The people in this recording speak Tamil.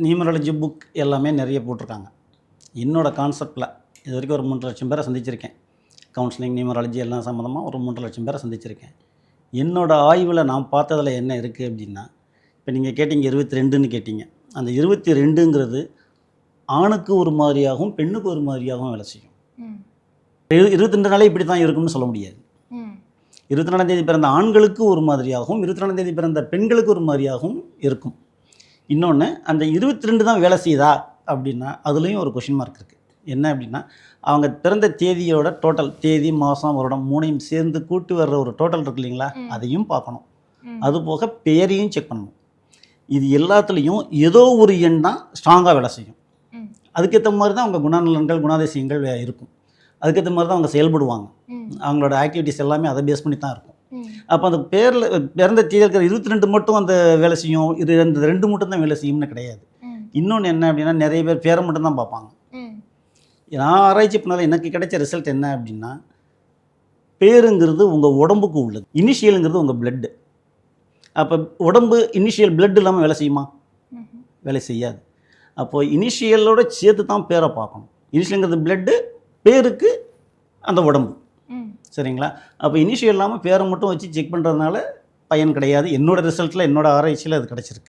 நியூமராலஜி புக் எல்லாமே நிறைய போட்டிருக்காங்க. என்னோட கான்செப்டில் இது வரைக்கும் ஒரு 3,00,000 பேரை சந்திச்சிருக்கேன். கவுன்சிலிங், நியூமராலஜி எல்லாம் சம்மந்தமாக ஒரு 3,00,000 பேரை சந்திச்சிருக்கேன். என்னோட ஆய்வில் நான் பார்த்ததில் என்ன இருக்குது அப்படின்னா, இப்போ நீங்கள் கேட்டீங்க 22ன்னு கேட்டீங்க. அந்த 22ங்கிறது ஆணுக்கு ஒரு மாதிரியாகவும் பெண்ணுக்கு ஒரு மாதிரியாகவும் வேலை செய்யும். 22 நாளே இப்படி தான் இருக்கும்னு சொல்ல முடியாது. 22ஆம் தேதி பிறந்த ஆண்களுக்கு ஒரு மாதிரியாகவும் 22ஆம் தேதி பிறந்த பெண்களுக்கு ஒரு மாதிரியாகவும் இருக்கும். இன்னொன்று, அந்த 22 தான் வேலை செய்யுதா அப்படின்னா அதுலேயும் ஒரு கொஷின் மார்க் இருக்குது. என்ன அப்படின்னா, அவங்க பிறந்த தேதியோட டோட்டல் தேதி, மாதம், வருடம் 3ஐயும் சேர்ந்து கூட்டி வர்ற ஒரு டோட்டல் இருக்கு இல்லைங்களா, அதையும் பார்க்கணும். அதுபோக பேரையும் செக் பண்ணணும். இது எல்லாத்துலேயும் ஏதோ ஒரு எண் தான் ஸ்ட்ராங்காக வேலை செய்யும். அதுக்கேற்ற மாதிரி தான் அவங்க குணநலன்கள், குணாதிசயங்கள் இருக்கும். அதுக்கேற்ற மாதிரி தான் அவங்க செயல்படுவாங்க. அவங்களோட ஆக்டிவிட்டிஸ் எல்லாமே அதை பேஸ் பண்ணி தான் இருக்கும். அப்போ அந்த பேரில் பிறந்த தேதி இருக்கிற 22 மட்டும் அந்த வேலை செய்யும், இது அந்த 2 மட்டும் தான் வேலை செய்யும்னு கிடையாது. இன்னொன்று என்ன அப்படின்னா, நிறைய பேர் பேரை மட்டும் தான் பார்ப்பாங்க. நான் ஆராய்ச்சி பண்ணால எனக்கு கிடைச்ச ரிசல்ட் என்ன அப்படின்னா, பேருங்கிறது உங்கள் உடம்புக்கு உள்ளது, இனிஷியலுங்கிறது உங்கள் பிளட்டு. அப்போ உடம்பு இனிஷியல் பிளட் இல்லாமல் வேலை செய்யுமா? வேலை செய்யாது. அப்போது இனிஷியலோட சேர்த்து தான் பேரை பார்க்கணும். இனிஷியலுங்கிறது பிளட்டு, பேருக்கு அந்த உடம்பு. சரிங்களா? அப்போ இனிஷியல் இல்லாமல் பேரை மட்டும் வச்சு செக் பண்ணுறதுனால பயன் கிடையாது. என்னோடய ரிசல்ட்டில், என்னோடய ஆராய்ச்சியில் அது கிடச்சிருக்கு.